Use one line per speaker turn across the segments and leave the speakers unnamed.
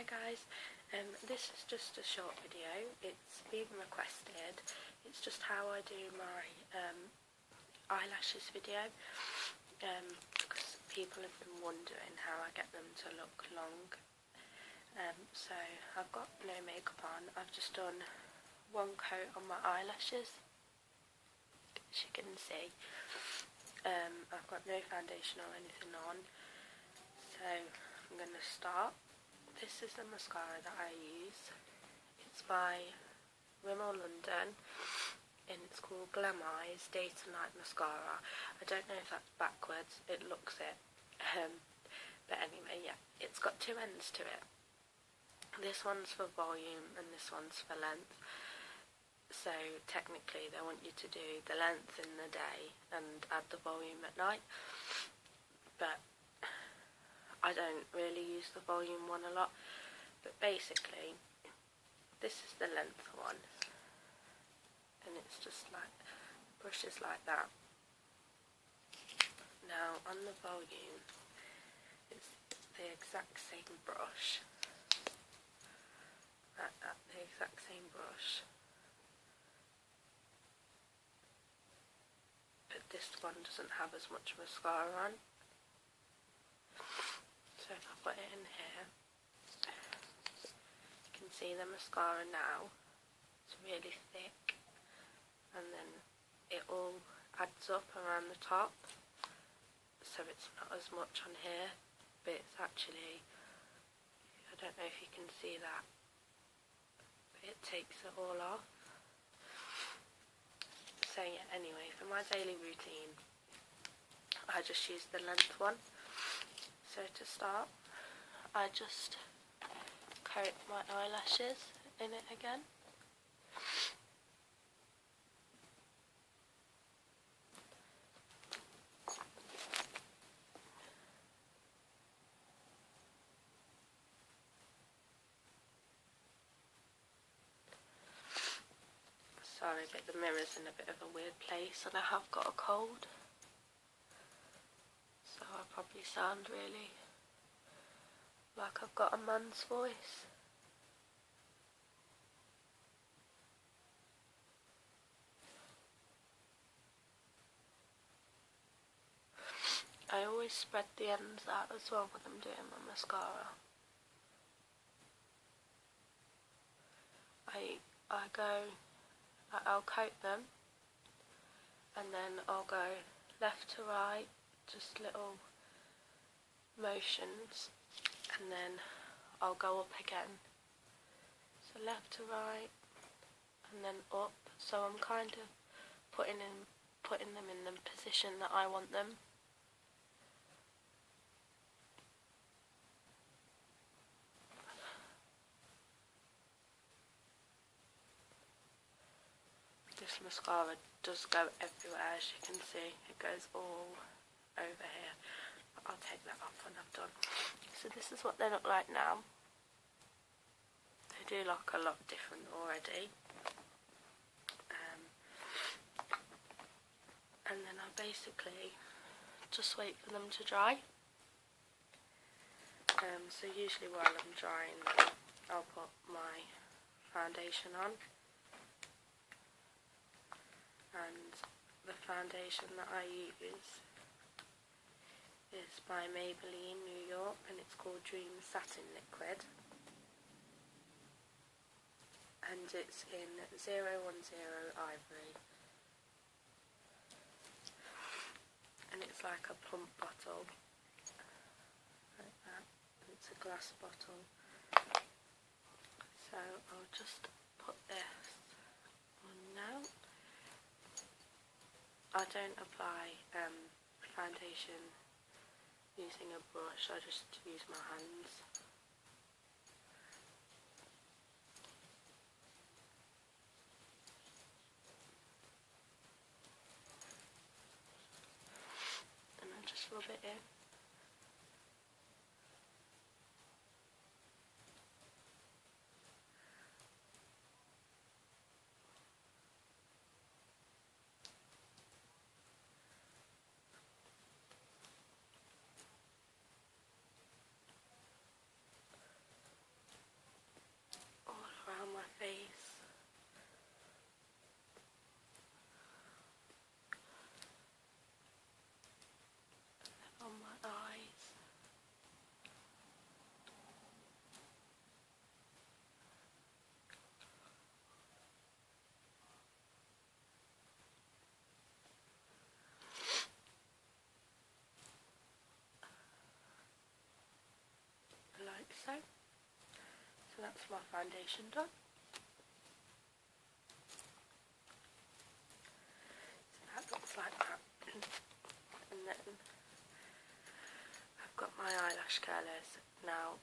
Hi guys, this is just a short video. It's been requested. It's just how I do my eyelashes video, because people have been wondering how I get them to look long. So I've got no makeup on. I've just done one coat on my eyelashes, as you can see. I've got no foundation or anything on, so I'm going to start. This is the mascara that I use. It's by Rimmel London and it's called Glam Eyes Day to Night Mascara. I don't know if that's backwards, it looks it. But anyway, yeah, it's got two ends to it. This one's for volume and this one's for length. So technically they want you to do the length in the day and add the volume at night. But I don't really use the volume one a lot, but basically this is the length one, and it's just like, brushes like that. Now on the volume, it's the exact same brush, the exact same brush, but this one doesn't have as much mascara on. So if I put it in here, you can see the mascara now. It's really thick, and then it all adds up around the top, so it's not as much on here, but it's actually, I don't know if you can see that, but it takes it all off. So yeah, anyway, for my daily routine, I just use the length one. So to start, I just coat my eyelashes in it again. Sorry, but the mirror's in a bit of a weird place and I have got a cold, so I probably sound really like I've got a man's voice. I always spread the ends out as well when I'm doing my mascara. I'll coat them, and then I'll go left to right, just little motions, and then I'll go up again. So left to right, and then up. So I'm kind of putting them in the position that I want them. This mascara does go everywhere, as you can see. It goes all over here. I'll take that off when I've done. So this is what they look like now. They do look a lot different already. And then I basically just wait for them to dry. So usually while I'm drying them, I'll put my foundation on. And the foundation that I use is by Maybelline New York, and it's called Dream Satin Liquid, and it's in 010 Ivory, and it's like a plump bottle, like that. It's a glass bottle, so I'll just put this on now. I don't apply foundation using a brush, I just use my hands. And I just rub it in. that's my foundation done. So that looks like that. And then I've got my eyelash curlers. Now,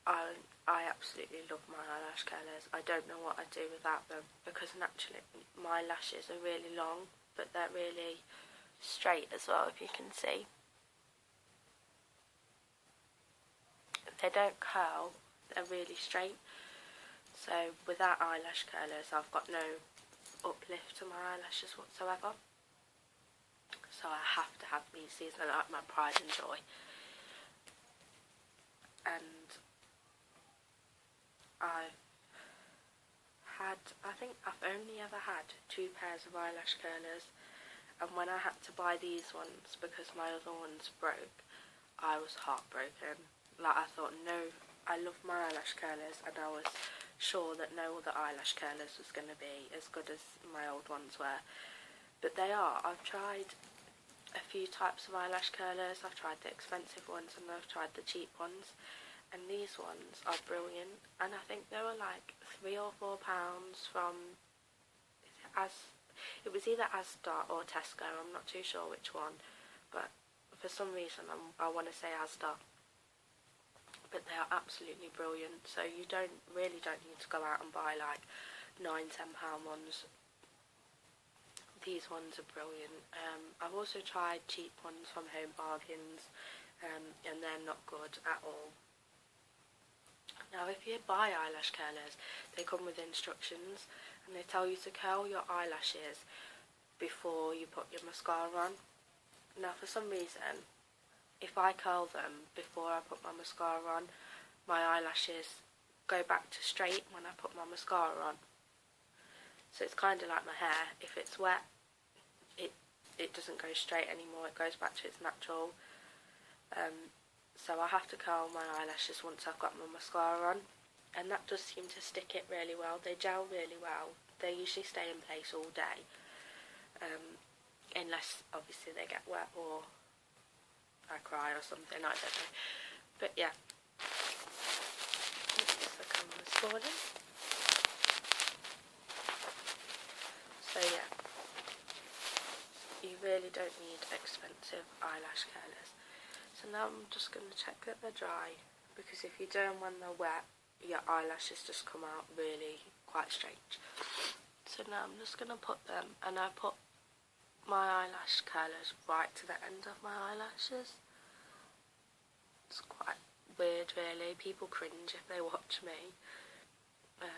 I absolutely love my eyelash curlers. I don't know what I'd do without them, because naturally my lashes are really long, but they're really straight as well, if you can see. They don't curl, they're really straight. So without eyelash curlers, I've got no uplift to my eyelashes whatsoever. So I have to have these. These are like my pride and joy. And I think I've only ever had 2 pairs of eyelash curlers, and when I had to buy these ones because my other ones broke, I was heartbroken. Like, I thought, no, I love my eyelash curlers, and I was sure that no other eyelash curlers was going to be as good as my old ones were. But they are. I've tried a few types of eyelash curlers. I've tried the expensive ones and I've tried the cheap ones, and these ones are brilliant. And I think they were like £3 or £4 from, it was either Asda or Tesco, I'm not too sure which one, but for some reason I want to say Asda. But they are absolutely brilliant, so you really don't need to go out and buy like £9–10 ones. These ones are brilliant. I've also tried cheap ones from Home Bargains, and they're not good at all. Now, if you buy eyelash curlers, they come with instructions, and they tell you to curl your eyelashes before you put your mascara on. Now, for some reason, if I curl them before I put my mascara on, my eyelashes go back to straight when I put my mascara on. So it's kind of like my hair. If it's wet, it doesn't go straight anymore, it goes back to its natural. So I have to curl my eyelashes once I've got my mascara on, and that does seem to stick it really well. They gel really well. They usually stay in place all day, unless obviously they get wet or I cry or something, I don't know. But yeah, this is the camera this morning. So yeah, you really don't need expensive eyelash curlers. So now I'm just going to check that they're dry, because if you do them when they're wet, your eyelashes just come out really quite strange. So now I'm just going to put them, and I put my eyelash curlers right to the end of my eyelashes. It's quite weird really, people cringe if they watch me. But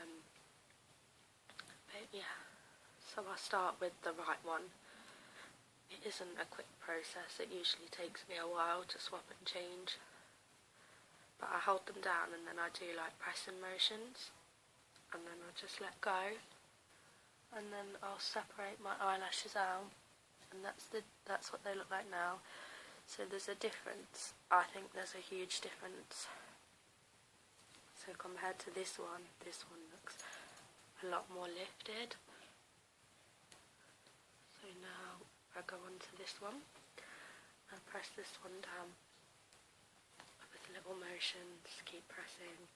yeah, so I start with the right one. It isn't a quick process, it usually takes me a while to swap and change. But I hold them down and then I do like pressing motions, and then I just let go, and then I'll separate my eyelashes out. And that's what they look like now. So there's a difference. I think there's a huge difference. So compared to this one looks a lot more lifted. So now I go on to this one and press this one down with little motions, keep pressing.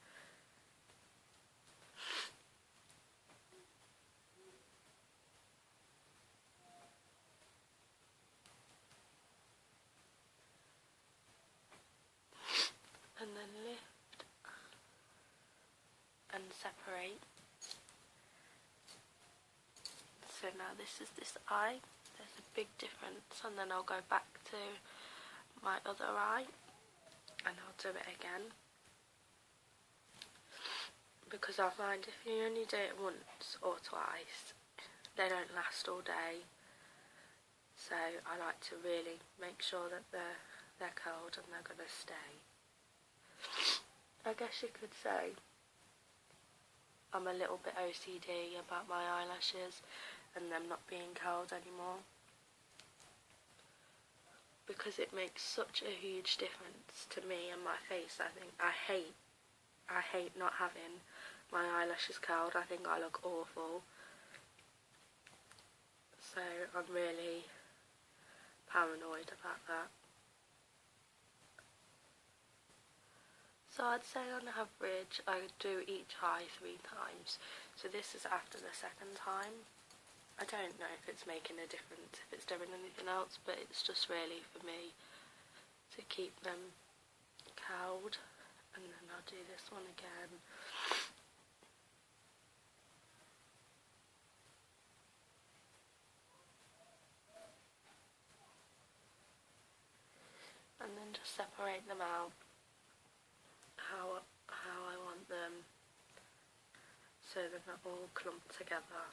And then lift and separate. So now this is this eye, there's a big difference, and then I'll go back to my other eye and I'll do it again, because I find if you only do it once or twice, they don't last all day. So I like to really make sure that they're curled and they're going to stay. I guess you could say I'm a little bit OCD about my eyelashes and them not being curled anymore, because it makes such a huge difference to me and my face. I think I hate not having my eyelashes curled. I think I look awful. So I'm really paranoid about that. So I'd say on average I do each eye 3 times. So this is after the second time. I don't know if it's making a difference, if it's doing anything else, but it's just really for me to keep them cowled. And then I'll do this one again. And then just separate them out how I want them, so they're not all clumped together.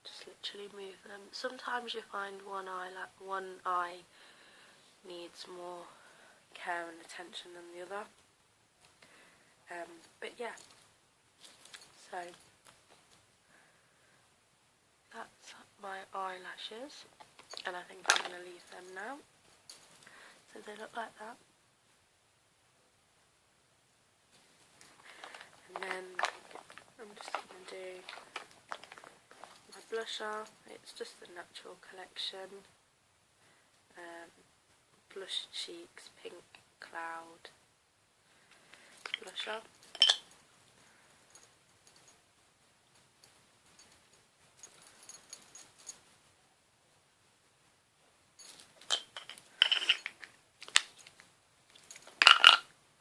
Just literally move them. Sometimes you find one eye needs more care and attention than the other. But yeah, so that's my eyelashes, and I think I'm going to leave them now. So they look like that. And then I'm just going to do my blusher. It's just the Natural Collection. Blush Cheeks Pink Cloud blusher.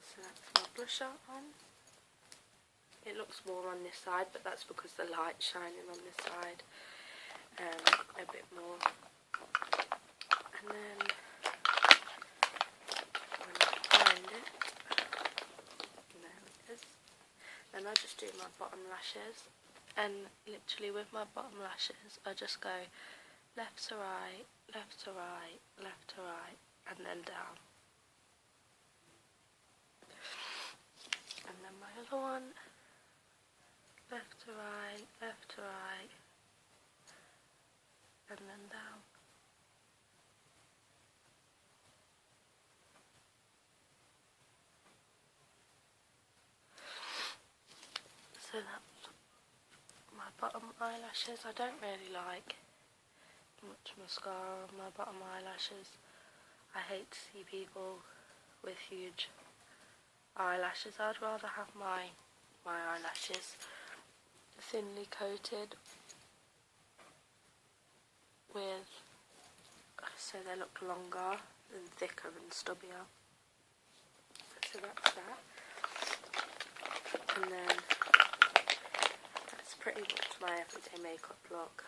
So that's my blusher on. It looks more on this side, but that's because the light's shining on this side a bit more. And then when I find it, there it is. Then I just do my bottom lashes, and literally with my bottom lashes I just go left to right, left to right, left to right, and then down. And then my other one, left to right, and then down. So that's my bottom eyelashes. I don't really like much mascara on my bottom eyelashes. I hate to see people with huge eyelashes. I'd rather have my eyelashes thinly coated with, so they look longer and thicker and stubbier. So that's that. And then that's pretty much my everyday makeup look.